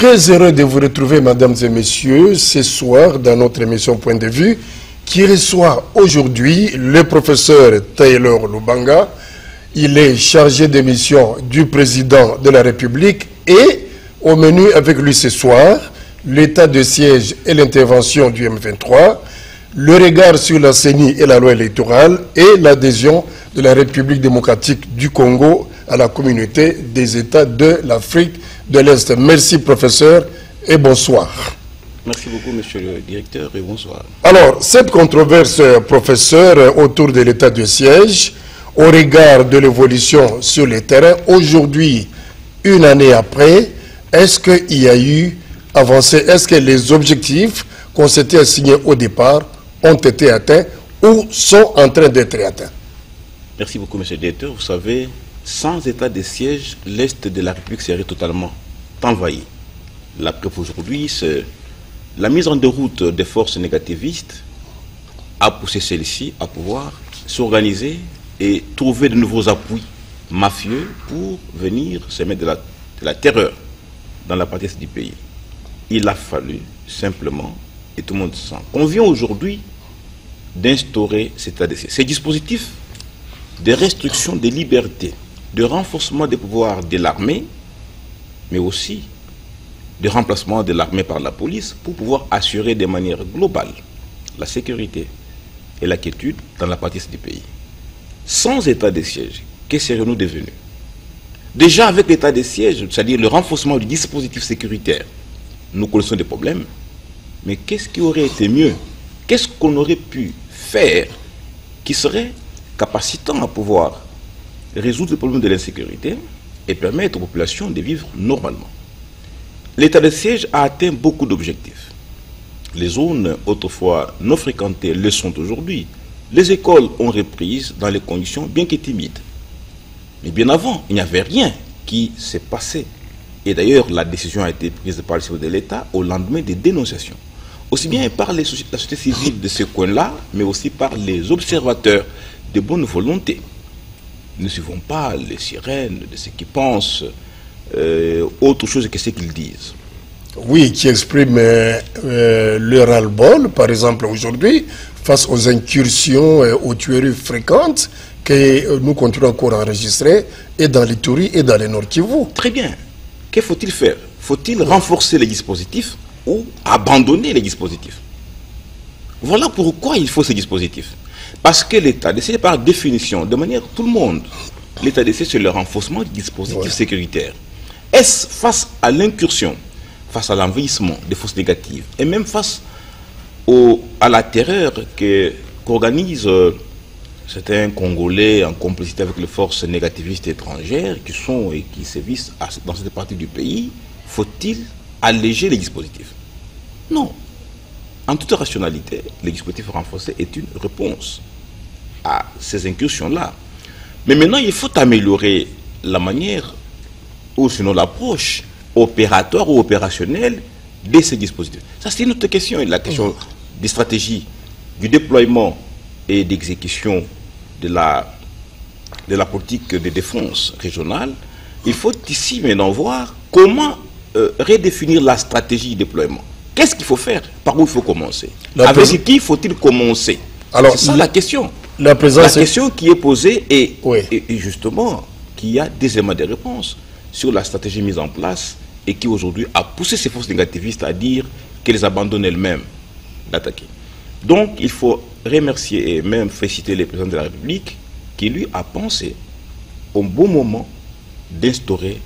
Très heureux de vous retrouver, mesdames et messieurs, ce soir dans notre émission Point de vue, qui reçoit aujourd'hui le professeur Taylor Lubanga. Il est chargé de mission du président de la République et au menu avec lui ce soir, l'état de siège et l'intervention du M23, le regard sur la CENI et la loi électorale et l'adhésion de la République démocratique du Congo à la communauté des États de l'Afrique de l'Est. Merci professeur et bonsoir. Merci beaucoup monsieur le directeur et bonsoir. Alors, cette controverse, professeur, autour de l'état de siège, au regard de l'évolution sur le terrain, aujourd'hui, une année après, est-ce qu'il y a eu avancé? Est-ce que les objectifs qu'on s'était assignés au départ ont été atteints ou sont en train d'être atteints? Merci beaucoup monsieur le directeur. Vous savez, sans état de siège, l'Est de la République serait totalement envahi. La preuve aujourd'hui, c'est la mise en déroute des forces négativistes a poussé celles-ci à pouvoir s'organiser et trouver de nouveaux appuis mafieux pour venir se mettre de la terreur dans la partie du pays. Il a fallu simplement, et tout le monde sent, qu'on vient aujourd'hui d'instaurer cet état de siège. Ces dispositifs de restriction des libertés, de renforcement des pouvoirs de l'armée, mais aussi de remplacement de l'armée par la police pour pouvoir assurer de manière globale la sécurité et la quiétude dans la partie du pays. Sans état de siège, que serions-nous devenus? Déjà avec l'état de siège, c'est-à-dire le renforcement du dispositif sécuritaire, nous connaissons des problèmes, mais qu'est-ce qui aurait été mieux? Qu'est-ce qu'on aurait pu faire qui serait capacitant à pouvoir résoudre le problème de l'insécurité et permettre aux populations de vivre normalement? L'état de siège a atteint beaucoup d'objectifs. Les zones autrefois non fréquentées le sont aujourd'hui. Les écoles ont repris dans les conditions bien que timides. Mais bien avant, il n'y avait rien qui s'est passé. Et d'ailleurs, la décision a été prise par le chef de l'État au lendemain des dénonciations. Aussi bien par la société civile de ce coin-là, mais aussi par les observateurs de bonne volonté. Nous ne suivons pas les sirènes de ceux qui pensent autre chose que ce qu'ils disent. Oui, qui expriment leur ras-le-bol, par exemple aujourd'hui, face aux incursions, aux tueries fréquentes que nous continuons encore à enregistrer, et dans l'Ituri et dans les Nord Kivu. Très bien. Que faut-il faire? Faut-il renforcer les dispositifs ou abandonner les dispositifs? Voilà pourquoi il faut ces dispositifs. Parce que l'État, c'est par définition, de manière tout le monde, l'État d'essai, c'est le renforcement du dispositif sécuritaire. Est-ce face à l'incursion, face à l'envahissement des forces négatives, et même face à la terreur qu'organisent certains Congolais en complicité avec les forces négativistes étrangères qui sont et qui sévissent dans cette partie du pays, faut-il alléger les dispositifs? Non. En toute rationalité, le dispositif renforcé est une réponse à ces incursions-là. Mais maintenant, il faut améliorer la manière, ou sinon l'approche opératoire ou opérationnelle de ces dispositifs. Ça, c'est une autre question, la question des stratégies, du déploiement et d'exécution de la politique de défense régionale. Il faut ici maintenant voir comment redéfinir la stratégie de déploiement. Qu'est-ce qu'il faut faire? Par où il faut commencer? Avec qui faut-il commencer? C'est ça la question. La question qui est posée et justement qui a des éléments de réponse sur la stratégie mise en place et qui aujourd'hui a poussé ces forces négativistes à dire qu'elles abandonnent elles-mêmes d'attaquer. Donc il faut remercier et même féliciter le président de la République qui lui a pensé au bon moment d'instaurer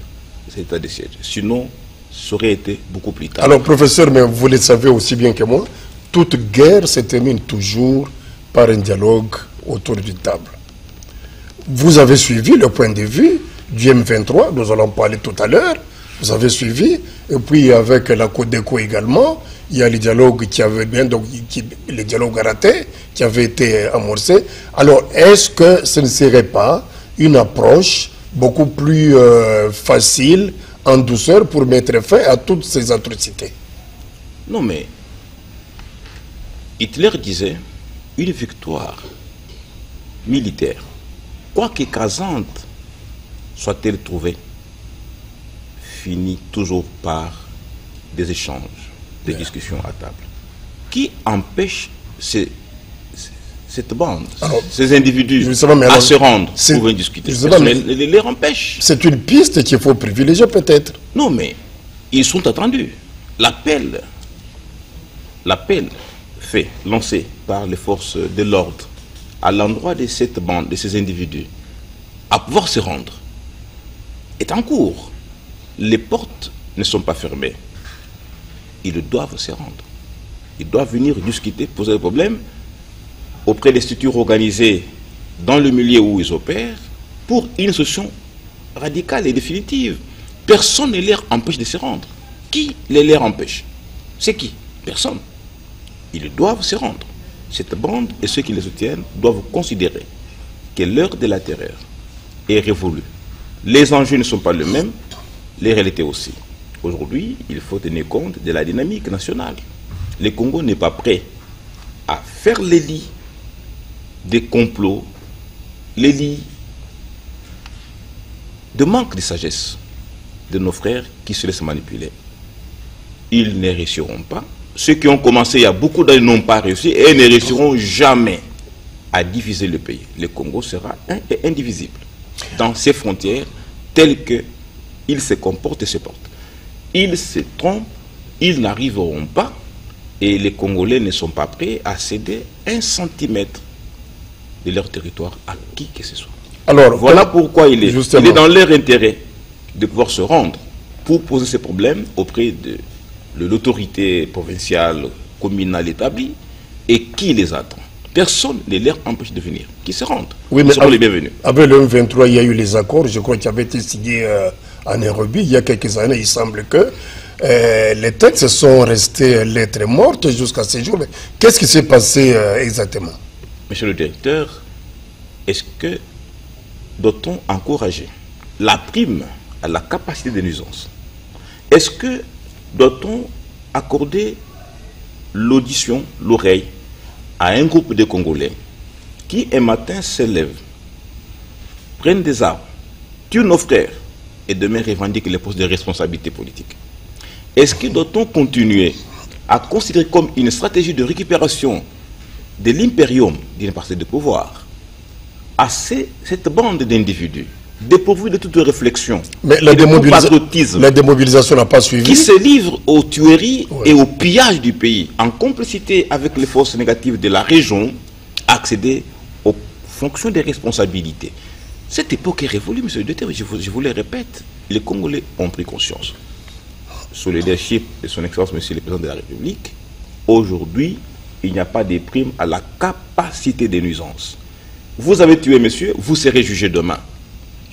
cet état de siège. Sinon, ça aurait été beaucoup plus tard. Alors professeur, mais vous le savez aussi bien que moi, toute guerre se termine toujours par un dialogue autour d'une table. Vous avez suivi le point de vue du M23, nous allons parler tout à l'heure, vous avez suivi, et puis avec la Codeco également, il y a le dialogue qui avait bien, donc le dialogue raté, qui avait été amorcé. Alors, est-ce que ce ne serait pas une approche beaucoup plus facile, en douceur, pour mettre fin à toutes ces atrocités? Non, mais Hitler disait une victoire militaire, quoique écrasante soit-elle trouvée, finit toujours par des échanges, des discussions à table. Qui empêche cette bande, ces individus à se rendre pour discuter? Personne les empêche. C'est une piste qu'il faut privilégier peut-être. Non, mais ils sont attendus. L'appel fait, lancé par les forces de l'ordre à l'endroit de cette bande, de ces individus, à pouvoir se rendre, est en cours. Les portes ne sont pas fermées. Ils doivent se rendre. Ils doivent venir discuter, poser des problèmes auprès des structures organisées dans le milieu où ils opèrent pour une solution radicale et définitive. Personne ne leur empêche de se rendre. Qui les leur empêche? C'est qui? Personne. Ils doivent se rendre. Cette bande et ceux qui les soutiennent doivent considérer que l'heure de la terreur est révolue. Les enjeux ne sont pas les mêmes, les réalités aussi. Aujourd'hui, il faut tenir compte de la dynamique nationale. Le Congo n'est pas prêt à faire les lits des complots, les lits de manque de sagesse de nos frères qui se laissent manipuler. Ils ne réussiront pas. Ceux qui ont commencé il y a beaucoup d'années n'ont pas réussi et ne réussiront jamais à diviser le pays. Le Congo sera un et indivisible dans ses frontières telles qu'il se comporte et se porte. Ils se trompent, ils n'arriveront pas et les Congolais ne sont pas prêts à céder 1 centimètre de leur territoire à qui que ce soit. Alors, voilà pourquoi il est dans leur intérêt de pouvoir se rendre pour poser ces problèmes auprès de l'autorité provinciale, communale établie et qui les attend. Personne ne leur empêche de venir. Qui se rendent. Oui, mais seront les bienvenus. Après le M23, il y a eu les accords, je crois, qui avaient été signés à Nairobi il y a quelques années. Il semble que les textes sont restés lettres mortes jusqu'à ces jours. Qu'est-ce qui s'est passé exactement? Monsieur le directeur, est-ce que doit-on encourager la prime à la capacité de nuisance? Est-ce que doit-on accorder l'audition, l'oreille à un groupe de Congolais qui un matin se lèvent, prennent des armes, tuent nos frères et demain revendiquent les postes de responsabilité politique? Est-ce que doit-on continuer à considérer comme une stratégie de récupération de l'impérium d'une partie de pouvoir à cette bande d'individus dépourvus de toute réflexion, mais la démobilisation n'a pas suivi, qui se livrent aux tueries et au pillage du pays en complicité avec les forces négatives de la région, accéder aux fonctions de responsabilité? Cette époque est révolue, monsieur le directeur, je vous le répète, les Congolais ont pris conscience. Sous le leadership de son Excellence, monsieur le Président de la République, aujourd'hui, il n'y a pas de prime à la capacité de nuisance. Vous avez tué, monsieur, vous serez jugé demain.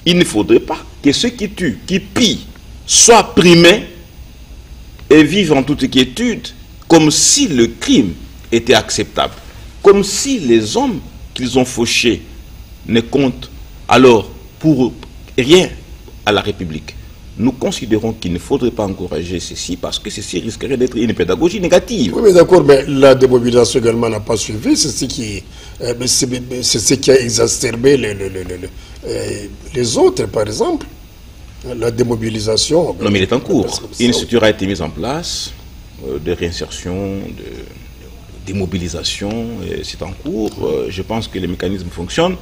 Il ne faudrait pas que ceux qui tuent, qui pillent, soient primés et vivent en toute quiétude, comme si le crime était acceptable, comme si les hommes qu'ils ont fauchés ne comptent alors pour rien à la République. Nous considérons qu'il ne faudrait pas encourager ceci parce que ceci risquerait d'être une pédagogie négative. Oui, mais d'accord, mais la démobilisation également n'a pas suivi. C'est ce qui a exacerbé les autres, par exemple. La démobilisation... Non, mais il est en cours. Une structure a été mise en place de réinsertion, de démobilisation. C'est en cours. Je pense que les mécanismes fonctionnent.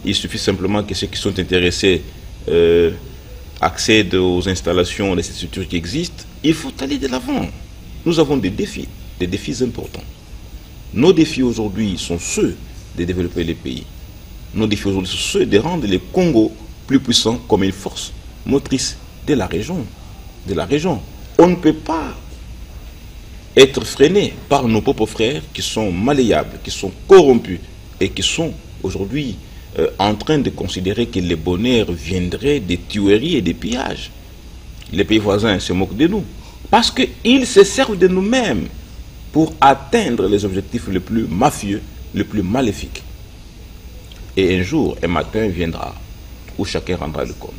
Il suffit simplement que ceux qui sont intéressés accèdent aux installations de ces structures qui existent. Il faut aller de l'avant. Nous avons des défis importants. Nos défis aujourd'hui sont ceux de développer les pays. Nos défis aujourd'hui sont ceux de rendre le Congo plus puissant comme une force motrice de la région. On ne peut pas être freiné par nos propres frères qui sont malléables, qui sont corrompus et qui sont aujourd'hui en train de considérer que le bonheur viendrait des tueries et des pillages. Les pays voisins se moquent de nous parce qu'ils se servent de nous-mêmes pour atteindre les objectifs les plus mafieux, les plus maléfiques. Et un jour, un matin viendra où chacun rendra le compte.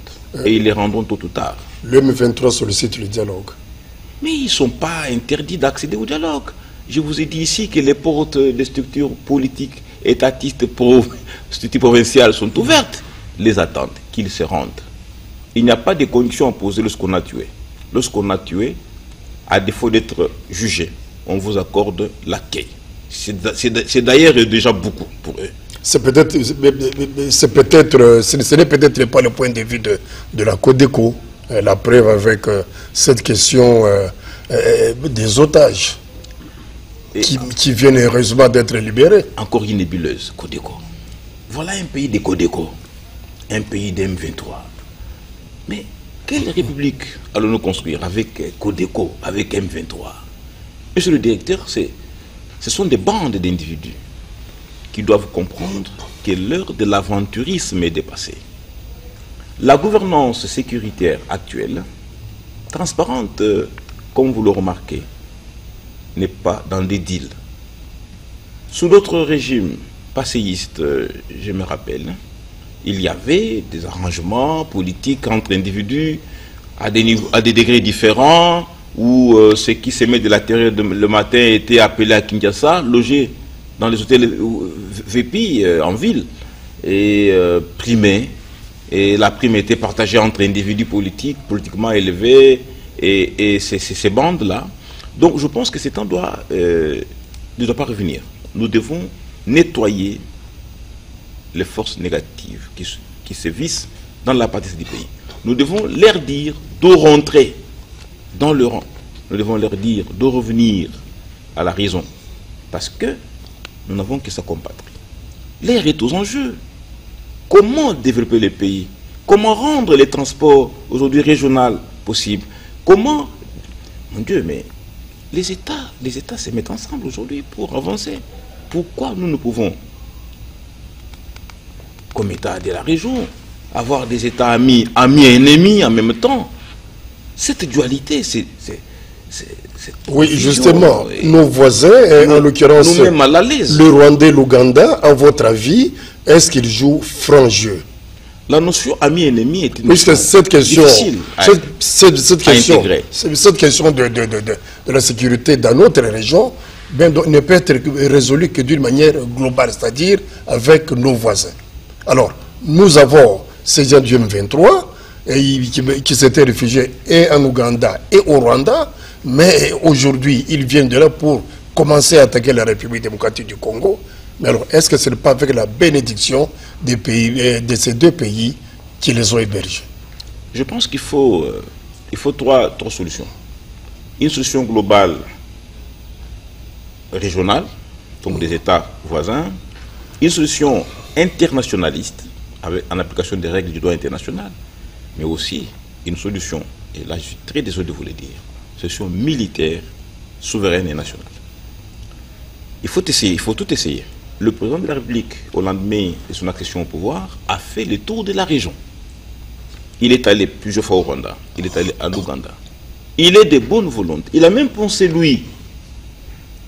Et ils les rendront tôt ou tard. Le M23 sollicite le dialogue. Mais ils ne sont pas interdits d'accéder au dialogue. Je vous ai dit ici que les portes des structures politiques, étatistes, structures provinciales sont ouvertes. Les attendent, qu'ils se rendent. Il n'y a pas de conditions à poser lorsqu'on a tué. Lorsqu'on a tué, À défaut d'être jugé, on vous accorde l'accueil. C'est d'ailleurs déjà beaucoup pour eux. Ce n'est peut-être pas le point de vue de la Codeco. La preuve avec cette question des otages qui viennent heureusement d'être libérés. Encore une nébuleuse, Codeco. Voilà un pays de Codeco, un pays d'M23. Mais quelle république allons-nous construire avec Codeco, avec M23? Monsieur le directeur, ce sont des bandes d'individus qui doivent comprendre que l'heure de l'aventurisme est dépassée. La gouvernance sécuritaire actuelle, transparente, comme vous le remarquez, n'est pas dans des deals. Sous d'autres régimes passéistes, je me rappelle, il y avait des arrangements politiques entre individus à des degrés différents, où ceux qui s'aimaient de la terre le matin étaient appelés à Kinshasa, logés dans les hôtels VP en ville, et primés. Et la prime était partagée entre individus politiquement élevés, et ces bandes-là. Donc je pense que ce temps ne doit pas revenir. Nous devons nettoyer les forces négatives qui se vissent dans la partie du pays. Nous devons leur dire de rentrer dans le rang. Nous devons leur dire de revenir à la raison. Parce que nous n'avons que ça combattre. L'air est aux enjeux. Comment développer le pays? Comment rendre les transports aujourd'hui régionaux possibles? Comment... Mon Dieu, mais les États se mettent ensemble aujourd'hui pour avancer. Pourquoi nous ne pouvons, comme État de la région, avoir des États amis et ennemis en même temps? Cette dualité, oui, justement, nos voisins, en l'occurrence le Rwanda et l'Ouganda, à votre avis, est-ce qu'ils jouent franc jeu? La notion ami-ennemi est une notion difficile cette question de la sécurité dans notre région ne peut être résolue que d'une manière globale, c'est-à-dire avec nos voisins. Alors, nous avons ces gens du M23 qui s'étaient réfugiés et en Ouganda et au Rwanda, mais aujourd'hui, ils viennent de là pour commencer à attaquer la République démocratique du Congo. Mais alors, est-ce que ce n'est pas avec la bénédiction de ces deux pays qui les ont hébergés? Je pense qu'il faut trois solutions. Une solution globale, régionale, donc des États voisins. Une solution internationaliste, en application des règles du droit international. Mais aussi une solution, et là je suis très désolé de vous le dire, solution militaire, souveraine et nationale. Il faut tout essayer. Le président de la République, au lendemain de son accession au pouvoir, a fait le tour de la région. Il est allé plusieurs fois au Rwanda, il est allé à l'Ouganda. Il est de bonne volonté. Il a même pensé, lui,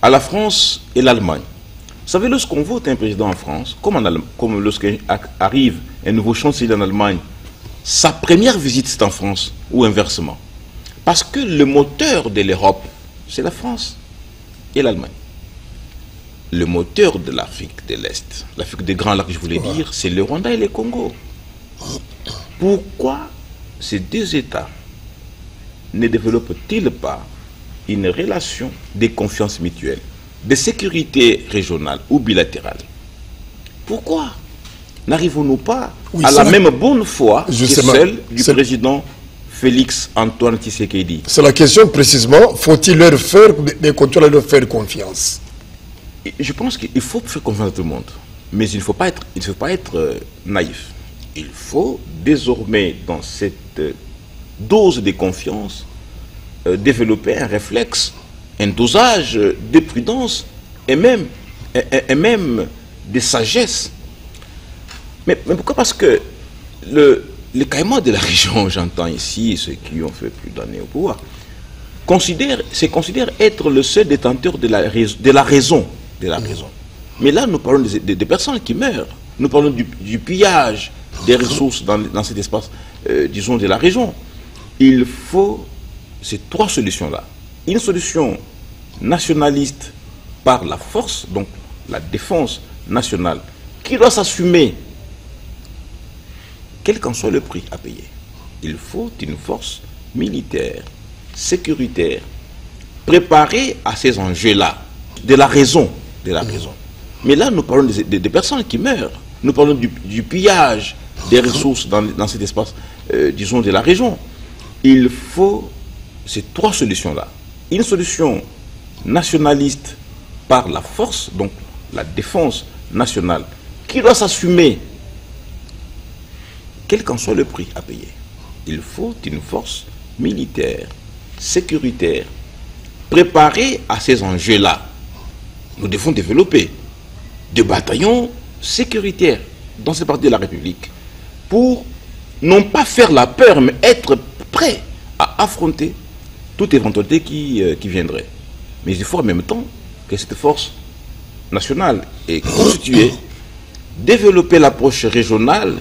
à la France et l'Allemagne. Vous savez, lorsqu'on vote un président en France, comme lorsqu'arrive un nouveau chancelier en Allemagne, sa première visite c'est en France, ou inversement. Parce que le moteur de l'Europe, c'est la France et l'Allemagne. Le moteur de l'Afrique de l'Est, l'Afrique des Grands Lacs, je voulais dire, c'est le Rwanda et le Congo. Pourquoi ces deux États ne développent-ils pas une relation de confiance mutuelle, de sécurité régionale ou bilatérale? Pourquoi n'arrivons-nous pas à la même bonne foi que celle du président Félix Antoine Tshisekedi? C'est la question précisément, faut-il leur faire confiance? Je pense qu'il faut faire confiance à tout le monde, mais il ne faut pas être naïf. Il faut désormais, dans cette dose de confiance, développer un réflexe, un dosage de prudence et même de sagesse. Mais pourquoi? Parce que le caïman de la région, j'entends ici ceux qui ont fait plus d'années au pouvoir, considère être le seul détenteur de la raison. Mais là, nous parlons des personnes qui meurent. Nous parlons du pillage des ressources dans cet espace, disons, de la région. Il faut ces trois solutions-là. Une solution nationaliste par la force, donc la défense nationale, qui doit s'assumer, quel qu'en soit le prix à payer. Il faut une force militaire, sécuritaire, préparés à ces enjeux-là, de la raison, de la raison. Mais là, nous parlons des personnes qui meurent. Nous parlons du pillage des ressources dans cet espace, disons, de la région. Il faut ces trois solutions-là. Une solution nationaliste par la force, donc la défense nationale, qui doit s'assumer, quel qu'en soit le prix à payer. Il faut une force militaire, sécuritaire, préparée à ces enjeux-là. Nous devons développer des bataillons sécuritaires dans cette partie de la République pour non pas faire la peur, mais être prêt à affronter toute éventualité qui viendrait. Mais il faut en même temps que cette force nationale est constituée, développer l'approche régionale,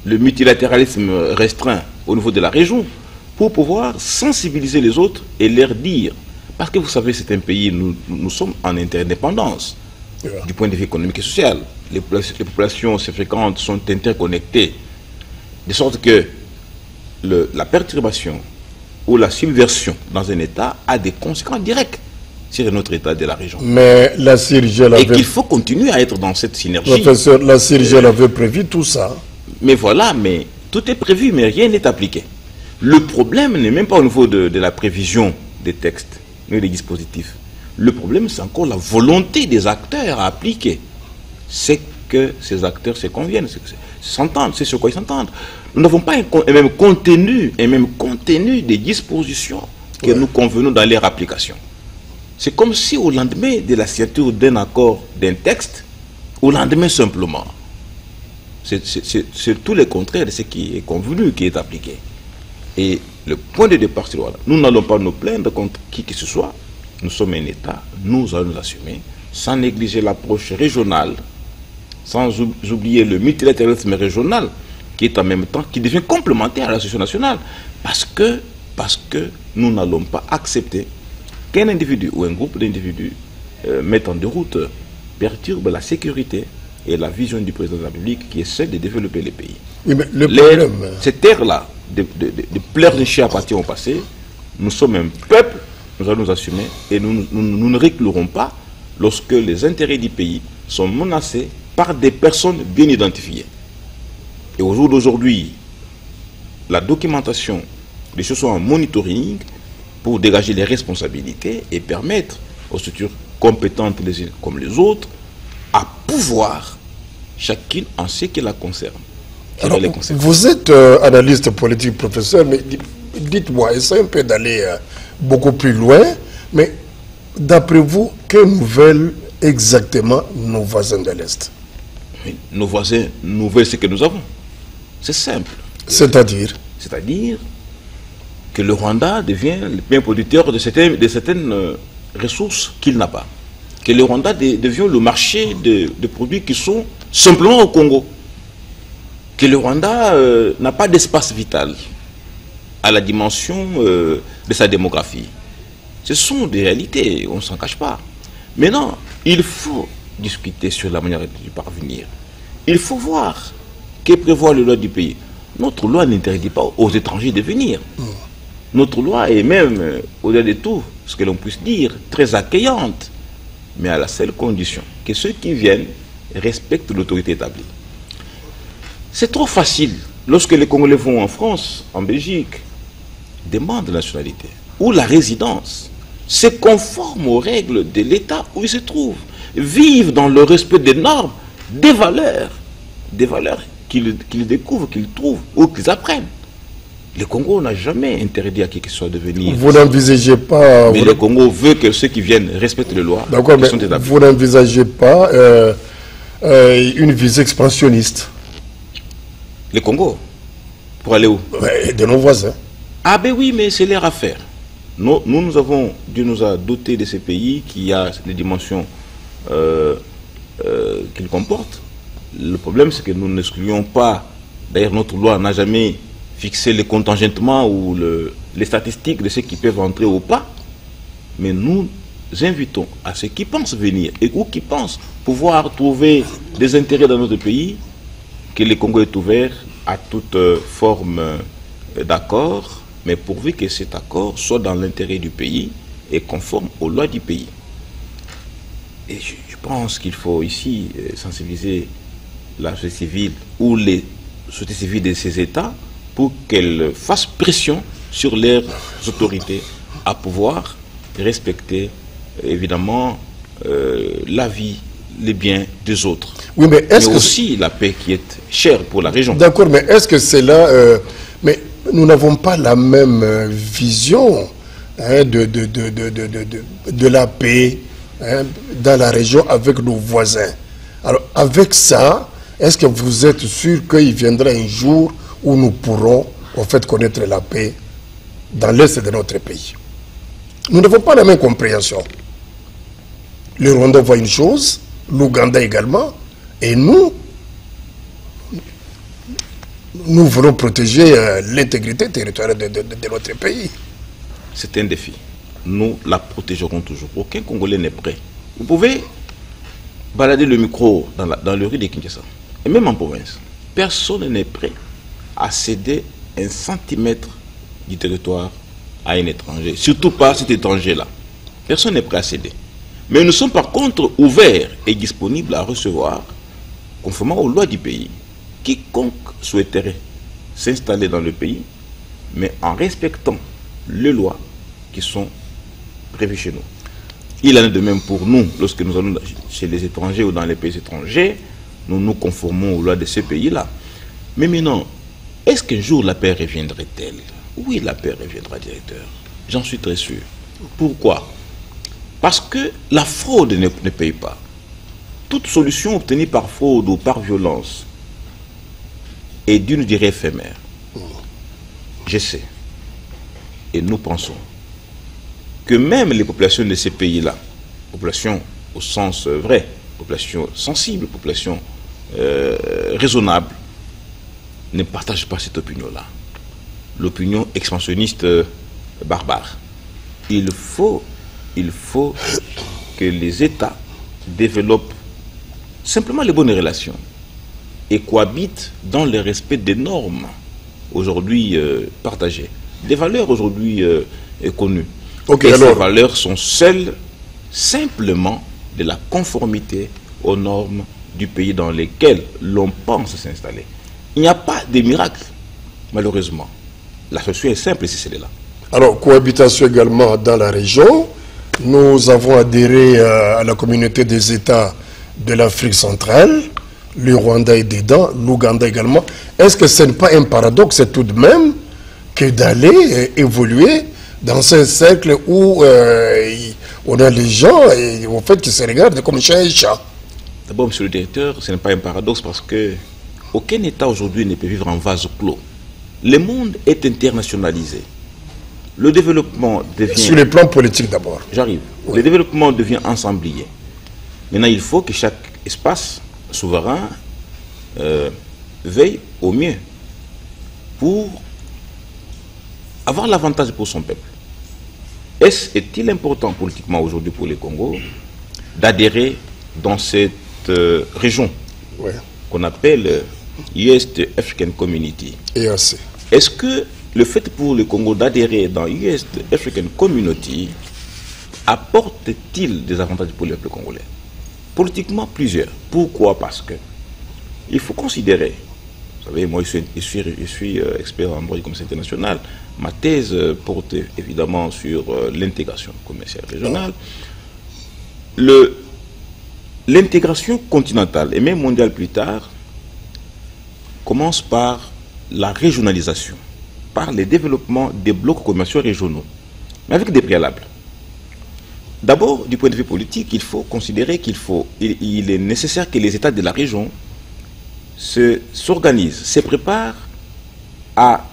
le multilatéralisme restreint au niveau de la région, pour pouvoir sensibiliser les autres et leur dire, parce que vous savez, c'est un pays, nous sommes en interdépendance, du point de vue économique et social. Les populations se fréquentent, sont interconnectées, de sorte que la perturbation ou la subversion dans un État a des conséquences directes sur notre État de la région. Mais la CIRGL avait... Et qu'il faut continuer à être dans cette synergie. Professeur, la CIRGL avait prévu tout ça. Mais voilà, mais tout est prévu, mais rien n'est appliqué. Le problème n'est même pas au niveau de la prévision des textes, mais des dispositifs. Le problème, c'est encore la volonté des acteurs à appliquer. C'est que ces acteurs se conviennent, s'entendent, c'est sur quoi ils s'entendent. Nous n'avons pas un même contenu des dispositions que nous convenons dans leur application. C'est comme si au lendemain de la signature d'un accord, d'un texte, au lendemain simplement, c'est tout le contraire de ce qui est convenu, qui est appliqué. Et le point de départ, c'est voilà. Nous n'allons pas nous plaindre contre qui que ce soit. Nous sommes un État, nous allons nous assumer, sans négliger l'approche régionale, sans oublier le multilatéralisme régional, qui est en même temps, qui devient complémentaire à la situation nationale. Parce que nous n'allons pas accepter qu'un individu ou un groupe d'individus mette en déroute, perturbe la sécurité et la vision du président de la République qui essaie de développer les pays. Oui, mais le problème... Cette terre-là, de pleurnicher appartient au passé. Nous sommes un peuple, nous allons nous assumer et nous ne reculerons pas lorsque les intérêts du pays sont menacés par des personnes bien identifiées. Et au jour d'aujourd'hui, la documentation des choses sont en monitoring pour dégager les responsabilités et permettre aux structures compétentes les unes comme les autres à pouvoir, chacune en ce qui la concerne. Alors, vous êtes analyste politique, professeur, mais dites-moi, essayez un peu d'aller beaucoup plus loin, mais d'après vous, que nouvelles exactement nos voisins de l'Est? Nos voisins nouvelles, c'est que nous avons. C'est simple. C'est-à-dire? C'est-à-dire que le Rwanda devient le premier producteur de certaines ressources qu'il n'a pas. Que le Rwanda devient le marché de produits qui sont simplement au Congo. Que le Rwanda n'a pas d'espace vital à la dimension de sa démographie. Ce sont des réalités, on ne s'en cache pas. Maintenant, il faut discuter sur la manière d'y parvenir. Il faut voir que prévoit le loi du pays. Notre loi n'interdit pas aux étrangers de venir. Notre loi est même, au-delà de tout, ce que l'on puisse dire, très accueillante, mais à la seule condition que ceux qui viennent respectent l'autorité établie. C'est trop facile. Lorsque les Congolais vont en France, en Belgique, demandent la nationalité ou la résidence, se conforment aux règles de l'État où ils se trouvent, vivent dans le respect des normes, des valeurs qu'ils découvrent, qu'ils trouvent ou qu'ils apprennent. Le Congo n'a jamais interdit à qui que ce soit de venir. Vous n'envisagez pas... Mais le Congo veut que ceux qui viennent respectent les lois. D'accord, mais vous n'envisagez pas une visée expansionniste? Le Congo? Pour aller où? De nos voisins. Ah ben oui, mais c'est leur affaire. Dieu nous a dotés de ces pays qui a les dimensions qu'ils comportent. Le problème, c'est que nous n'excluons pas, d'ailleurs notre loi n'a jamais fixé le contingentement ou les statistiques de ceux qui peuvent entrer ou pas, mais nous invitons à ceux qui pensent venir ou qui pensent pouvoir trouver des intérêts dans notre pays, que le Congo est ouvert à toute forme d'accord, mais pourvu que cet accord soit dans l'intérêt du pays et conforme aux lois du pays. Et je pense qu'il faut ici sensibiliser la société civile ou les sociétés civiles de ces États pour qu'elles fassent pression sur leurs autorités à pouvoir respecter évidemment la vie, les biens des autres. Oui, mais est-ce que aussi la paix qui est chère pour la région. D'accord, mais est-ce que c'est là... mais nous n'avons pas la même vision hein, de la paix hein, dans la région avec nos voisins. Alors, avec ça, est-ce que vous êtes sûr qu'il viendra un jour où nous pourrons, en fait, connaître la paix dans l'est de notre pays? Nous n'avons pas la même compréhension. Le Rwanda voit une chose, l'Ouganda également, et nous voulons protéger l'intégrité territoriale de notre pays. C'est un défi. Nous la protégerons toujours. Aucun Congolais n'est prêt. Vous pouvez balader le micro dans le rue de Kinshasa, et même en province. Personne n'est prêt à céder un centimètre du territoire à un étranger. Surtout pas cet étranger-là. Personne n'est prêt à céder. Mais nous sommes par contre ouverts et disponibles à recevoir, conformément aux lois du pays, quiconque souhaiterait s'installer dans le pays, mais en respectant les lois qui sont prévues chez nous. Il en est de même pour nous, lorsque nous allons chez les étrangers ou dans les pays étrangers, nous nous conformons aux lois de ces pays-là. Mais maintenant, est-ce qu'un jour la paix reviendrait-elle? Oui, la paix reviendra, directeur. J'en suis très sûr. Pourquoi? Parce que la fraude ne paye pas. Toute solution obtenue par fraude ou par violence est d'une durée éphémère. Je sais. Et nous pensons que même les populations de ces pays-là, populations au sens vrai, populations sensibles, populations raisonnables, ne partagent pas cette opinion-là. L'opinion expansionniste barbare. Il faut que les États développent simplement les bonnes relations et cohabitent dans le respect des normes aujourd'hui partagées, des valeurs aujourd'hui connues. Okay, et alors... ces valeurs sont celles simplement de la conformité aux normes du pays dans lesquels l'on pense s'installer. Il n'y a pas de miracle, malheureusement. La solution est simple, c'est celle-là. Alors, cohabitation également dans la région. Nous avons adhéré à la communauté des États de l'Afrique centrale. Le Rwanda est dedans, l'Ouganda également. Est-ce que ce n'est pas un paradoxe tout de même que d'aller évoluer dans un cercle où on a les gens en fait, qui se regardent comme chien et chat? D'abord, monsieur le directeur, ce n'est pas un paradoxe parce que aucun État aujourd'hui ne peut vivre en vase clos. Le monde est internationalisé. Le développement devient... Sur le plan politique d'abord. J'arrive. Oui. Le développement devient ensemblier. Maintenant, il faut que chaque espace souverain veille au mieux pour avoir l'avantage pour son peuple. Est-il important politiquement aujourd'hui pour le Congo d'adhérer dans cette région qu'on appelle East African Community? EAC. Est-ce que le fait pour le Congo d'adhérer dans East African Community apporte-t-il des avantages pour le peuple congolais? Politiquement, plusieurs. Pourquoi? Parce que il faut considérer, vous savez, moi je suis expert en droit du commerce international, ma thèse porte évidemment sur l'intégration commerciale régionale. L'intégration continentale et même mondiale plus tard commence par la régionalisation, par le développement des blocs commerciaux régionaux, mais avec des préalables. D'abord, du point de vue politique, il faut considérer qu'il est nécessaire que les États de la région s'organisent, se préparent à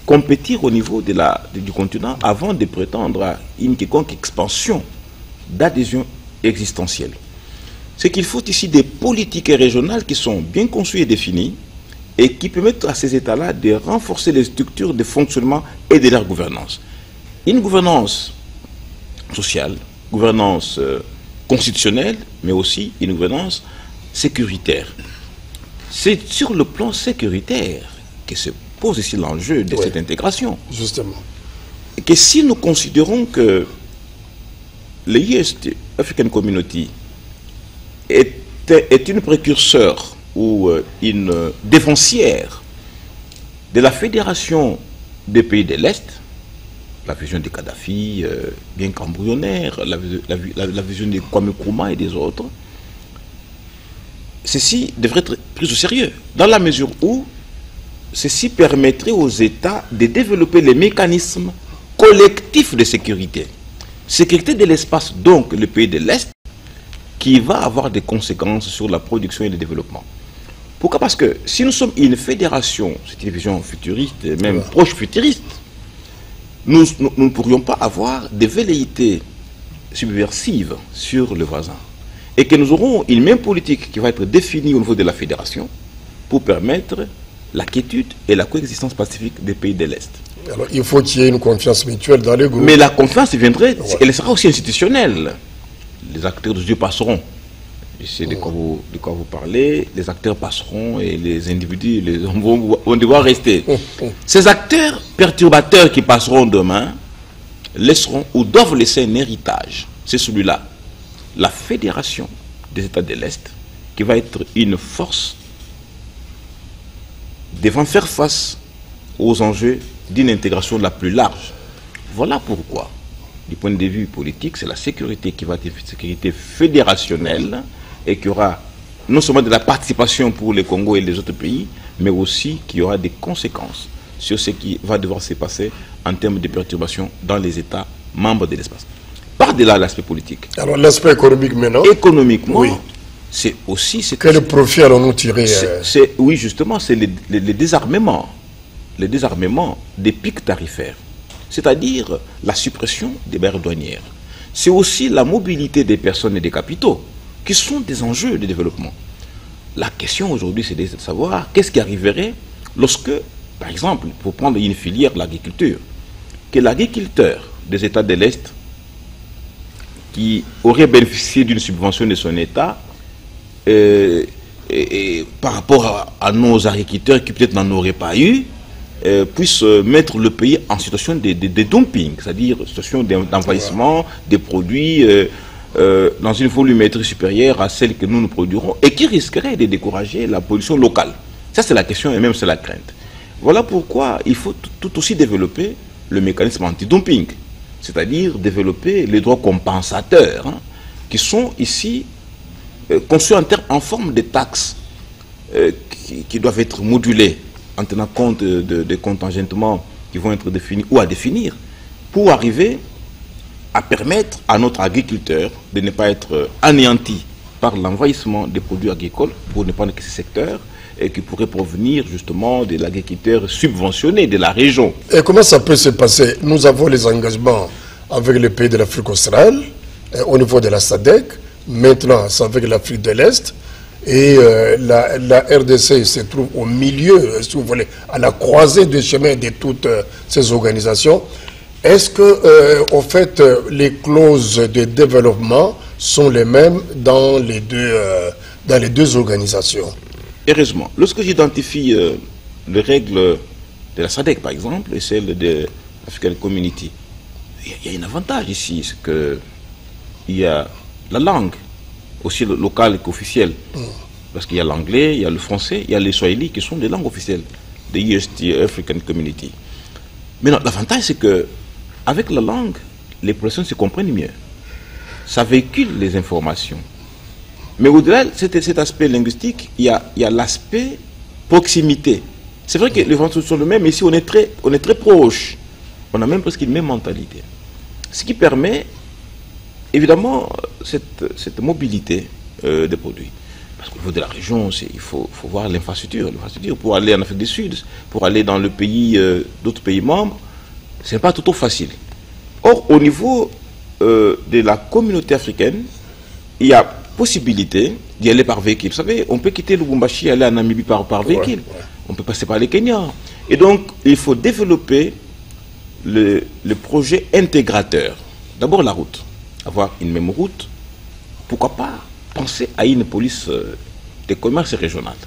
compétir au niveau du continent avant de prétendre à une quelconque expansion d'adhésion existentielle. C'est qu'il faut ici des politiques régionales qui sont bien conçues et définies et qui permettent à ces États-là de renforcer les structures de fonctionnement et de leur gouvernance. Une gouvernance sociale, gouvernance constitutionnelle, mais aussi une gouvernance sécuritaire. C'est sur le plan sécuritaire que se pose ici l'enjeu de cette intégration. Justement. que si nous considérons que le East African Community est une précurseur ou une défoncière de la fédération des pays de l'Est, la vision de Kadhafi, bien qu'embryonnaire, la vision de Kwame Nkrumah et des autres, ceci devrait être pris au sérieux, dans la mesure où ceci permettrait aux États de développer les mécanismes collectifs de sécurité. Sécurité de l'espace, donc le pays de l'Est, qui va avoir des conséquences sur la production et le développement. Pourquoi? Parce que si nous sommes une fédération, c'est une vision futuriste, même proche futuriste, nous ne pourrions pas avoir des velléités subversives sur le voisin. Et que nous aurons une même politique qui va être définie au niveau de la fédération pour permettre la quiétude et la coexistence pacifique des pays de l'Est. Alors il faut qu'il y ait une confiance mutuelle dans les groupes. Mais la confiance viendrait, elle sera aussi institutionnelle. Les acteurs de Dieu passeront. Je sais de quoi vous parlez. Les acteurs passeront et les individus vont devoir rester. Ces acteurs perturbateurs qui passeront demain laisseront ou doivent laisser un héritage. C'est celui-là. La fédération des États de l'Est qui va être une force devant faire face aux enjeux d'une intégration la plus large. Voilà pourquoi, du point de vue politique, c'est la sécurité qui va être une sécurité fédérationnelle et qui aura non seulement de la participation pour le Congo et les autres pays, mais aussi qui aura des conséquences sur ce qui va devoir se passer en termes de perturbations dans les États membres de l'espace. Par-delà l'aspect politique. Alors l'aspect économique maintenant. Économiquement, oui. C'est aussi... Quel profit allons-nous tirer Oui, justement, c'est le désarmement. Le désarmement des pics tarifaires. C'est-à-dire la suppression des barrières douanières. C'est aussi la mobilité des personnes et des capitaux, qui sont des enjeux de développement. La question aujourd'hui, c'est de savoir qu'est-ce qui arriverait lorsque, par exemple, pour prendre une filière, l'agriculture, que l'agriculteur des États de l'Est, qui aurait bénéficié d'une subvention de son État, et par rapport à nos agriculteurs qui peut-être n'en auraient pas eu, puisse mettre le pays en situation de dumping, c'est-à-dire situation d'envahissement des produits dans une volumétrie supérieure à celle que nous produirons et qui risquerait de décourager la production locale. Ça, c'est la question et même c'est la crainte. Voilà pourquoi il faut tout aussi développer le mécanisme anti-dumping, c'est-à-dire développer les droits compensateurs qui sont ici conçus en forme de taxes qui doivent être modulées en tenant compte des contingentements qui vont être définis ou à définir pour arriver à permettre à notre agriculteur de ne pas être anéanti par l'envahissement des produits agricoles pour ne prendre que ces secteurs et qui pourraient provenir justement de l'agriculteur subventionné de la région. Et comment ça peut se passer? Nous avons les engagements avec les pays de l'Afrique australe, au niveau de la SADC, maintenant c'est avec l'Afrique de l'Est, et la RDC se trouve au milieu, si vous voulez, à la croisée des chemins de toutes ces organisations. Est-ce que, au fait, les clauses de développement sont les mêmes dans les deux organisations? Heureusement, lorsque j'identifie les règles de la SADC, par exemple, et celles de l'African Community, il y a un avantage ici, c'est qu'il y a la langue, aussi locale qu'officielle. Parce qu'il y a l'anglais, il y a le français, il y a les swahili qui sont des langues officielles de East African Community. Mais l'avantage, c'est que avec la langue, les populations se comprennent mieux. Ça véhicule les informations. Mais au-delà de cet aspect linguistique, il y a l'aspect proximité. C'est vrai que les Français sont les mêmes, mais ici on est très proches. On a même presque une même mentalité. Ce qui permet, évidemment, cette mobilité des produits. Parce qu'au niveau de la région, il faut voir l'infrastructure. L'infrastructure pour aller en Afrique du Sud, pour aller dans le pays, d'autres pays membres, ce n'est pas tout facile. Or, au niveau de la communauté africaine, il y a possibilité d'y aller par véhicule. Vous savez, on peut quitter Lubumbashi et aller en Namibie par véhicule. On peut passer par les Kenyans. Et donc, il faut développer le projet intégrateur. D'abord la route. Avoir une même route. Pourquoi pas penser à une police de commerce régionale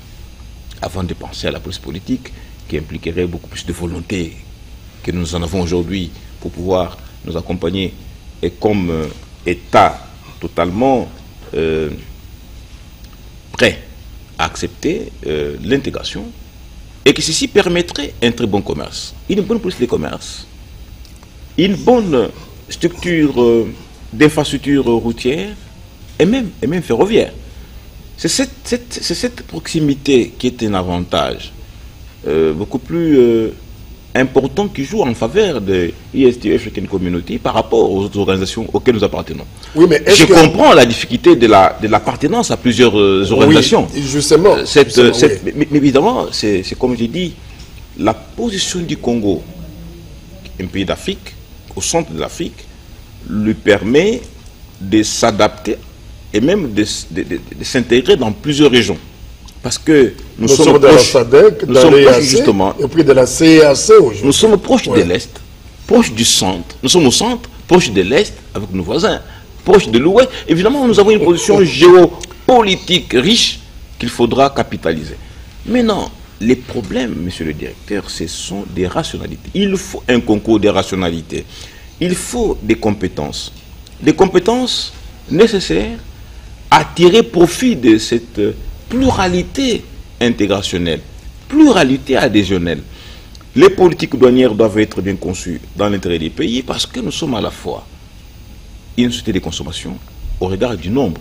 avant de penser à la police politique qui impliquerait beaucoup plus de volonté que nous en avons aujourd'hui pour pouvoir nous accompagner et comme État totalement prêt à accepter l'intégration et que ceci permettrait un très bon commerce, une bonne politique de commerce, une bonne structure d'infrastructures routières et même ferroviaire. C'est cette proximité qui est un avantage beaucoup plus important qui joue en faveur de l'IST African Community par rapport aux autres organisations auxquelles nous appartenons. Oui, mais je comprends la difficulté de l'appartenance à plusieurs organisations. Oui, justement. Mais évidemment, c'est comme j'ai dit, la position du Congo, un pays d'Afrique, au centre de l'Afrique, lui permet de s'adapter et même de s'intégrer dans plusieurs régions. Parce que nous sommes de la proches, SADC, nous sommes proches justement, et puis de la CAC aujourd'hui. nous sommes proches de l'Est, proches du centre. Nous sommes au centre, proches de l'Est, avec nos voisins, proches de l'Ouest. Évidemment, nous avons une position géopolitique riche qu'il faudra capitaliser. Maintenant, les problèmes, monsieur le directeur, ce sont des rationalités. Il faut un concours des rationalités. Il faut des compétences nécessaires à tirer profit de cette pluralité intégrationnelle, pluralité adhésionnelle. Les politiques douanières doivent être bien conçues dans l'intérêt des pays parce que nous sommes à la fois une société de consommation au regard du nombre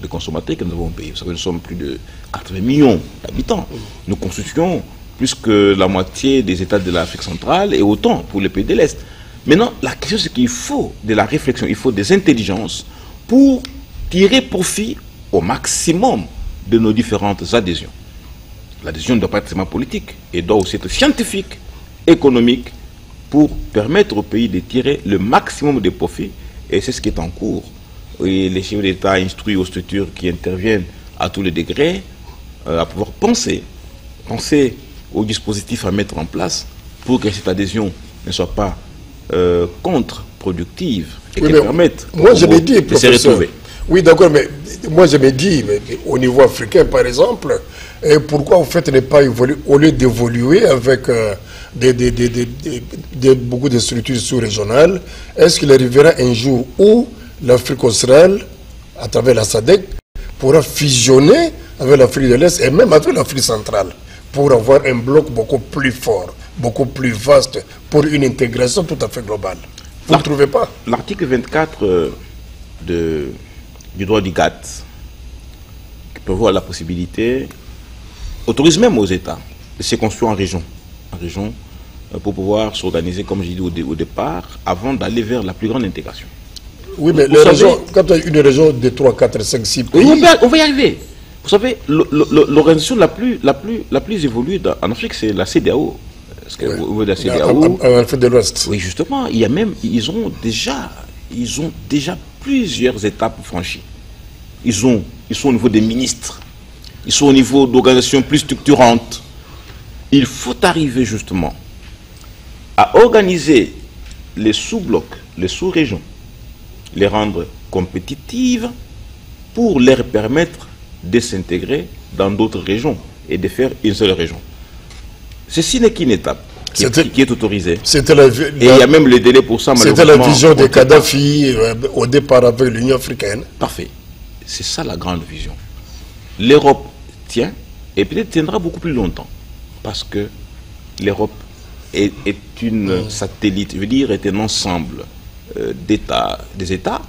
de consommateurs que nous avons au pays. Vous savez, nous sommes plus de 80 millions d'habitants. Nous constituons plus que la moitié des États de l'Afrique centrale et autant pour les pays de l'Est. Maintenant, la question c'est qu'il faut de la réflexion, il faut des intelligences pour tirer profit au maximum de nos différentes adhésions. L'adhésion ne doit pas être seulement politique, elle doit aussi être scientifique, économique, pour permettre au pays de tirer le maximum de profit, et c'est ce qui est en cours. Et les chefs d'État instruisent aux structures qui interviennent à tous les degrés à pouvoir penser aux dispositifs à mettre en place pour que cette adhésion ne soit pas contre-productive et qu'elle permette moi, je dit, de se retrouver. Oui, d'accord, mais moi je me dis, mais, au niveau africain par exemple, pourquoi vous faites ne pas évoluer, au lieu d'évoluer avec beaucoup de structures sous-régionales, est-ce qu'il arrivera un jour où l'Afrique australe, à travers la SADC, pourra fusionner avec l'Afrique de l'Est et même avec l'Afrique centrale, pour avoir un bloc beaucoup plus fort, beaucoup plus vaste, pour une intégration tout à fait globale? Vous ne trouvez pas? L'article 24 du droit du GATT, qui prévoit la possibilité, autorise même aux États de se construire en région, pour pouvoir s'organiser, comme j'ai dit au départ, avant d'aller vers la plus grande intégration. Oui, mais les régions, quand tu as une région de 3, 4, 5, 6 pays... Oui, on va y arriver. Vous savez, l'organisation la plus évoluée en Afrique, c'est la CEDEAO. Parce que au niveau de la CEDEAO... En Afrique de l'Ouest. Oui, justement, il y a même, ils ont déjà plusieurs étapes franchies. Ils sont au niveau des ministres. Ils sont au niveau d'organisations plus structurantes. Il faut arriver justement à organiser les sous-blocs, les sous-régions, les rendre compétitives pour leur permettre de s'intégrer dans d'autres régions et de faire une seule région. Ceci n'est qu'une étape qui est autorisée. Et il y a même le délai pour ça, malheureusement. C'était la vision de Kadhafi au départ avec l'Union africaine. Parfait. C'est ça la grande vision. L'Europe tient et peut-être tiendra beaucoup plus longtemps parce que l'Europe est une satellite, je veux dire, est un ensemble des États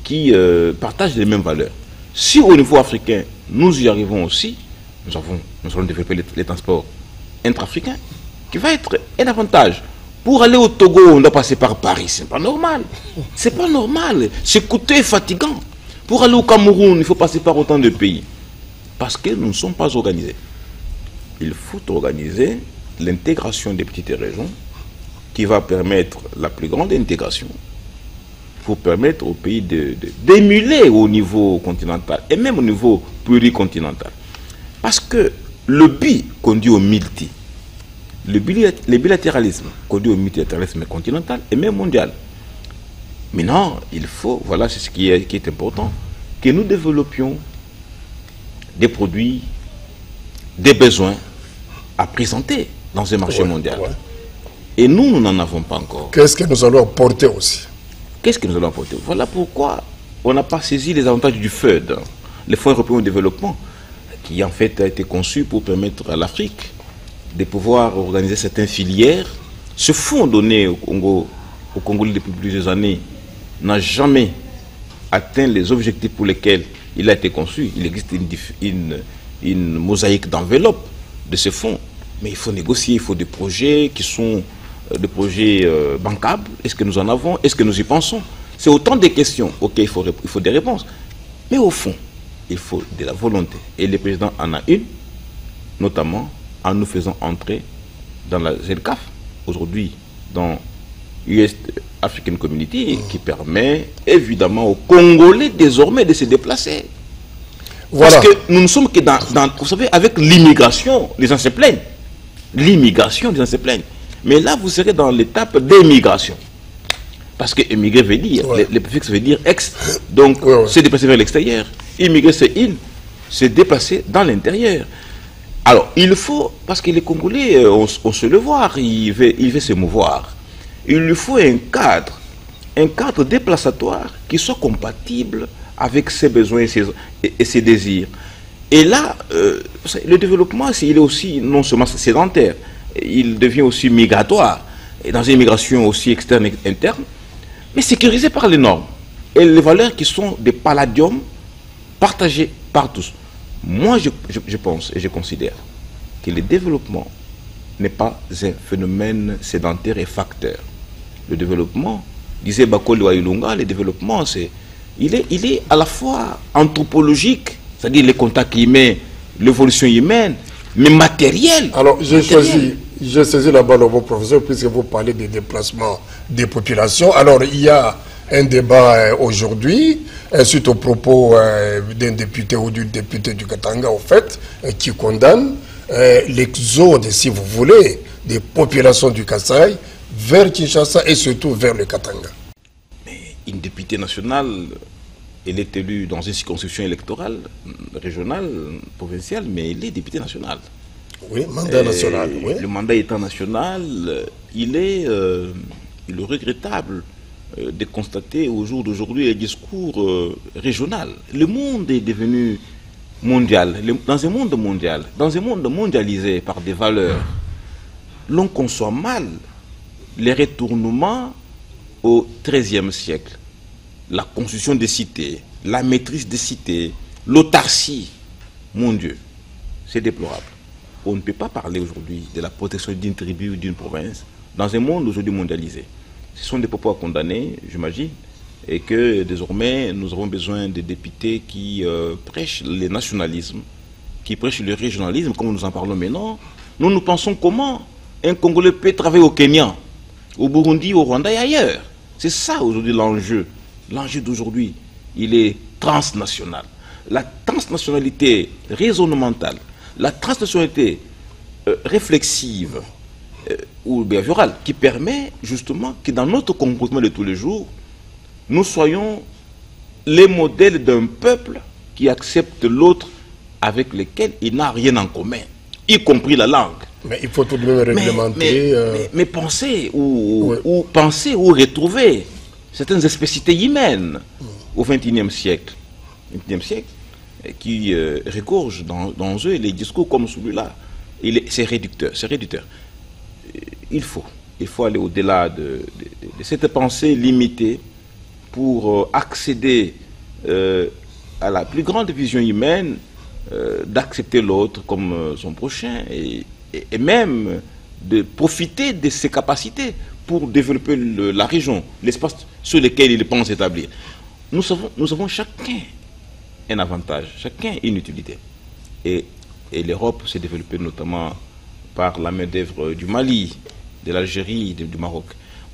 qui partagent les mêmes valeurs. Si au niveau africain, nous y arrivons aussi, nous allons développer les transports intra-africains, qui va être un avantage. Pour aller au Togo, on doit passer par Paris. C'est pas normal. C'est pas normal. C'est coûteux et fatigant. Pour aller au Cameroun, il faut passer par autant de pays. Parce que nous ne sommes pas organisés. Il faut organiser l'intégration des petites régions qui va permettre la plus grande intégration pour permettre au pays d'émuler au niveau continental et même au niveau pluricontinental. Parce que le bi conduit au multi. Le bilatéralisme conduit au multilatéralisme continental et même mondial. Maintenant, il faut, voilà, c'est ce qui est important, que nous développions des produits, des besoins à présenter dans un marché mondial. Et nous n'en avons pas encore. Qu'est-ce que nous allons apporter aussi? Qu'est-ce que nous allons apporter? Voilà pourquoi on n'a pas saisi les avantages du FED, le Fonds européen de développement, qui en fait a été conçu pour permettre à l'Afrique de pouvoir organiser certaines filières. Ce fonds donné au Congolais depuis plusieurs années n'a jamais atteint les objectifs pour lesquels il a été conçu. Il existe une mosaïque d'enveloppes de ce fonds. Mais il faut négocier, il faut des projets qui sont des projets bancables. Est-ce que nous en avons? Est-ce que nous y pensons? C'est autant de questions auxquelles il faut des réponses. Mais au fond, il faut de la volonté. Et le président en a une, notamment en nous faisant entrer dans la ZCAF, aujourd'hui dans l'Union African Community, qui permet évidemment aux Congolais désormais de se déplacer. Voilà. Parce que nous ne sommes que dans vous savez, avec l'immigration, les gens se plaignent. L'immigration, les gens se plaignent. Mais là, vous serez dans l'étape d'émigration. Parce que émigrer veut dire, le préfixe veut dire ex. Donc, se déplacer vers l'extérieur. Immigrer, c'est il. Se déplacer dans l'intérieur. Alors, il faut, parce que les Congolais, on se le voit, il veut se mouvoir. Il lui faut un cadre déplaçatoire qui soit compatible avec ses besoins et ses désirs. Et là, le développement, il est aussi non seulement sédentaire, il devient aussi migratoire, et dans une migration aussi externe et interne, mais sécurisé par les normes et les valeurs qui sont des palladiums partagés par tous. Moi, je pense et je considère que le développement n'est pas un phénomène sédentaire et facteur. Le développement, disait Bakoli Wailunga, le développement, il est à la fois anthropologique, c'est-à-dire les contacts humains, l'évolution humaine, mais matériel. Alors, j'ai saisi la balle au bon professeur, puisque vous parlez des déplacements des populations. Alors, il y a un débat aujourd'hui, suite aux propos d'un député ou d'une députée du Katanga, au fait, qui condamne l'exode, si vous voulez, des populations du Kasaï vers Kinshasa et surtout vers le Katanga. Mais une députée nationale, elle est élue dans une circonscription électorale, régionale, provinciale, mais elle est députée nationale. Oui, mandat national. Oui. Le mandat étant national, il est regrettable de constater au jour d'aujourd'hui un discours régional. Le monde est devenu mondial. Dans un monde mondial, dans un monde mondialisé par des valeurs, l'on conçoit mal les retournements au XIIIe siècle. La construction des cités, la maîtrise des cités, l'autarcie. Mon Dieu, c'est déplorable. On ne peut pas parler aujourd'hui de la protection d'une tribu ou d'une province dans un monde aujourd'hui mondialisé. Ce sont des propos à condamner, j'imagine, et que désormais nous avons besoin de députés qui prêchent le nationalisme, qui prêchent le régionalisme, comme nous en parlons maintenant. Nous pensons comment un Congolais peut travailler au Kenya, au Burundi, au Rwanda et ailleurs. C'est ça aujourd'hui l'enjeu. L'enjeu d'aujourd'hui, il est transnational. La transnationalité raisonnementale, la transnationalité réflexive ou behaviorale qui permet justement que dans notre comportement de tous les jours, nous soyons les modèles d'un peuple qui accepte l'autre avec lequel il n'a rien en commun, y compris la langue. Mais il faut tout de même réglementer. Mais penser ou penser ou retrouver certaines spécificités humaines au XXIe siècle. Qui regorge dans eux les discours comme celui-là. C'est réducteur, c'est réducteur. Il faut aller au-delà de cette pensée limitée pour accéder à la plus grande vision humaine, d'accepter l'autre comme son prochain et même de profiter de ses capacités pour développer la région, l'espace sur lequel il pense établir. Nous avons chacun un avantage, chacun une utilité. Et l'Europe s'est développée notamment par la main-d'œuvre du Mali, de l'Algérie, du Maroc.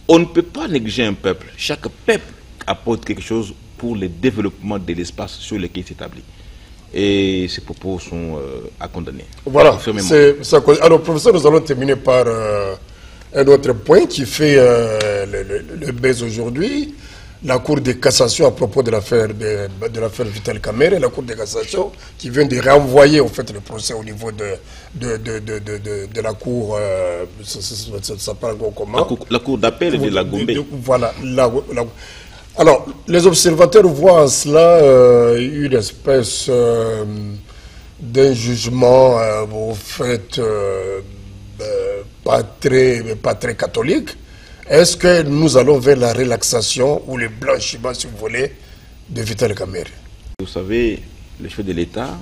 On ne peut pas négliger un peuple. Chaque peuple apporte quelque chose pour le développement de l'espace sur lequel il s'établit. Et ces propos sont à condamner. Voilà. Alors, professeur, nous allons terminer par un autre point qui fait le buzz aujourd'hui. la Cour de cassation à propos de l'affaire Vital Kamerhe, la Cour de cassation qui vient de renvoyer en fait le procès au niveau de la Cour, ça parle comment? La Cour d'appel de la Gombe. Voilà. Alors, les observateurs voient en cela une espèce d'un jugement au fait pas très catholique. Est-ce que nous allons vers la relaxation ou le blanchiment, si vous voulez, de Vital Kamerhe? Vous savez, le chef de l'État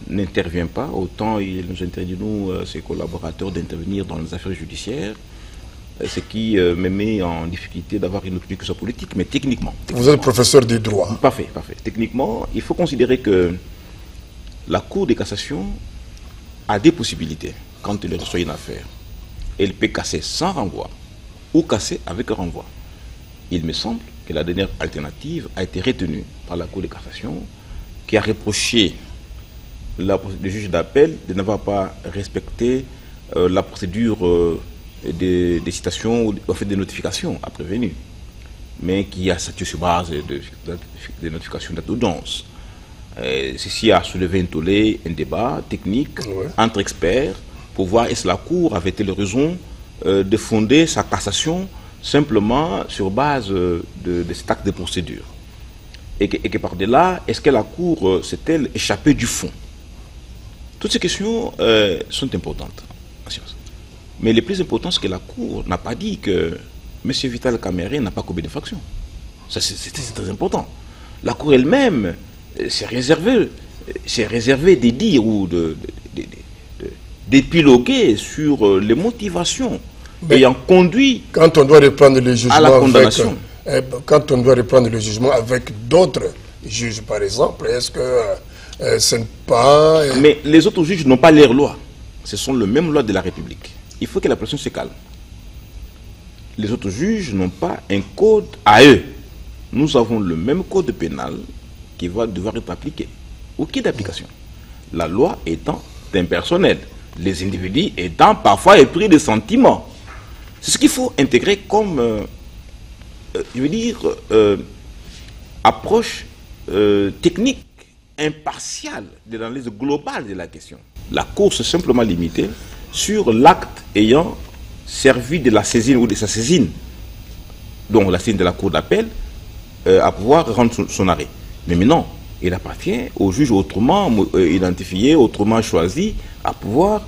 n'intervient pas, autant il nous interdit, nous, ses collaborateurs, d'intervenir dans les affaires judiciaires, ce qui me met en difficulté d'avoir une opinion que soit politique, mais techniquement. Vous êtes professeur du droit. Parfait, parfait. Techniquement, il faut considérer que la Cour de cassation a des possibilités quand elle reçoit une affaire. Elle peut casser sans renvoi ou casser avec un renvoi. Il me semble que la dernière alternative a été retenue par la Cour de cassation qui a reproché le juge d'appel de n'avoir pas respecté la procédure des citations ou en fait, des notifications à prévenir, mais qui a statué sur base de notifications d'audience. Ceci a soulevé un débat technique entre experts pour voir est-ce que la Cour avait-elle raison de fonder sa cassation simplement sur base de cet acte de procédure. Et que par-delà, est-ce que la Cour s'est-elle échappée du fond? Toutes ces questions sont importantes en science. Mais le plus important, c'est que la Cour n'a pas dit que M. Vital Kamerhe n'a pas commis d'infraction. Ça, c'est très important. La Cour elle-même s'est réservée de dire ou d'épiloguer sur les motivations ayant conduit quand on doit reprendre le jugement à la condamnation. Quand on doit reprendre le jugement avec d'autres juges, par exemple, est-ce que ce n'est pas... Mais les autres juges n'ont pas leurs lois. Ce sont les mêmes lois de la République. Il faut que la personne se calme. Les autres juges n'ont pas un code à eux. Nous avons le même code pénal qui va devoir être appliqué. Ou qui est d'application? La loi étant impersonnelle. Les individus étant parfois épris de sentiments. C'est ce qu'il faut intégrer comme, je veux dire, approche technique, impartiale de l'analyse globale de la question. La Cour s'est simplement limitée sur l'acte ayant servi de la saisine ou de sa saisine, donc la saisine de la Cour d'appel, à pouvoir rendre son arrêt. Mais maintenant, il appartient au juge autrement identifié, autrement choisi, à pouvoir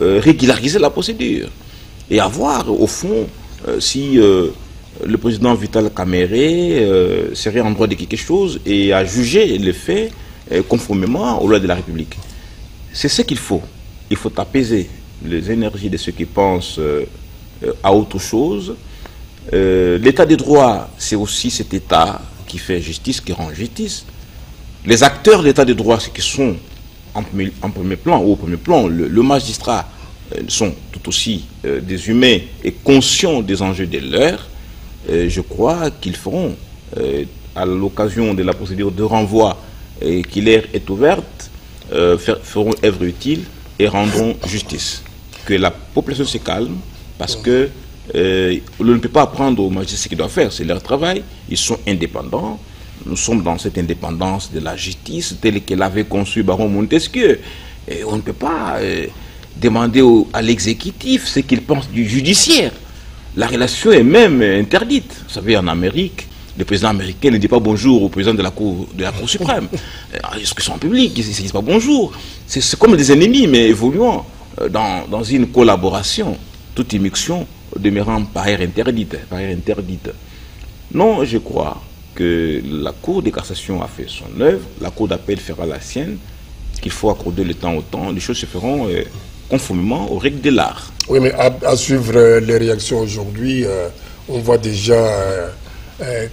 régulariser la procédure et à voir au fond si le président Vital Kamerhe serait en droit de quelque chose et à juger les faits conformément aux lois de la République. C'est ce qu'il faut. Il faut apaiser les énergies de ceux qui pensent à autre chose. L'état de droit, c'est aussi cet état qui fait justice, qui rend justice. Les acteurs de l'état de droit, c'est qui sont en premier plan, ou au premier plan, le magistrat, sont tout aussi des humains et conscients des enjeux de l'heure. Je crois qu'ils feront, à l'occasion de la procédure de renvoi qui leur est ouverte, feront œuvre utile et rendront justice. Que la population se calme, parce que on ne peut pas apprendre aux magistrats ce qu'ils doivent faire, c'est leur travail, ils sont indépendants. Nous sommes dans cette indépendance de la justice telle qu'elle avait conçu Baron Montesquieu. Et on ne peut pas demander à l'exécutif ce qu'il pense du judiciaire. La relation est même interdite. Vous savez, en Amérique, le président américain ne dit pas bonjour au président de la Cour suprême. Est-ce qu'ils sont en public? Ils ne disent pas bonjour. C'est comme des ennemis, mais évoluant dans une collaboration. Toute immixtion demeurant par ailleurs interdite. Non, je crois que la Cour de cassation a fait son œuvre, la Cour d'appel fera la sienne, qu'il faut accorder le temps au temps, les choses se feront conformément aux règles de l'art. Oui, mais à suivre les réactions aujourd'hui, on voit déjà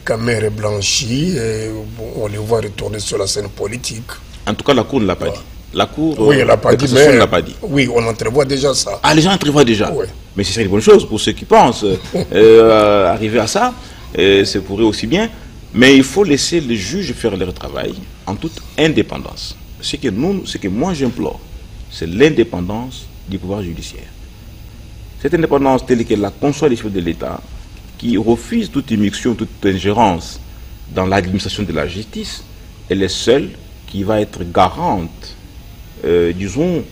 Kamerhe blanchi, et on les voit retourner sur la scène politique. En tout cas, la Cour ne l'a pas dit. La Cour oui, elle n'a pas dit, mais ne l'a pas dit. Oui, on entrevoit déjà ça. Ah, les gens entrevoient déjà. Oui. Mais ce serait une bonne chose pour ceux qui pensent arriver à ça. C'est pour eux aussi bien. Mais il faut laisser les juges faire leur travail en toute indépendance. Ce que moi j'implore, c'est l'indépendance du pouvoir judiciaire. Cette indépendance telle qu'elle la conçoit les chefs de l'État, qui refuse toute immixtion, toute ingérence dans l'administration de la justice, elle est seule qui va être garante, disons,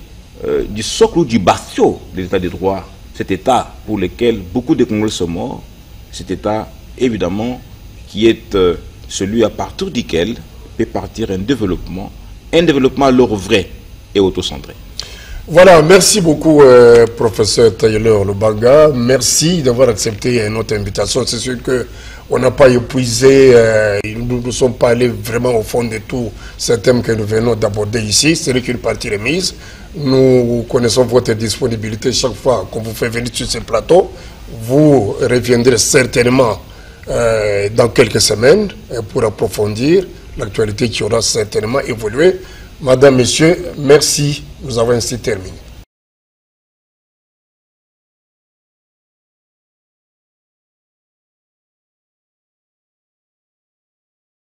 du socle ou du bastion de l'état de droit, cet état pour lequel beaucoup de Congolais sont morts, cet état évidemment qui est celui à partir duquel peut partir un développement alors vrai et autocentré. Voilà, merci beaucoup professeur Taylor Lubanga, merci d'avoir accepté notre invitation. C'est sûr qu'on n'a pas épuisé, nous ne sommes pas allés vraiment au fond de tous ces thèmes que nous venons d'aborder ici, c'est qu'une partie remise. Nous connaissons votre disponibilité chaque fois qu'on vous fait venir sur ce plateau. Vous reviendrez certainement dans quelques semaines pour approfondir l'actualité qui aura certainement évolué. Madame, Monsieur, merci. Nous avons ainsi terminé.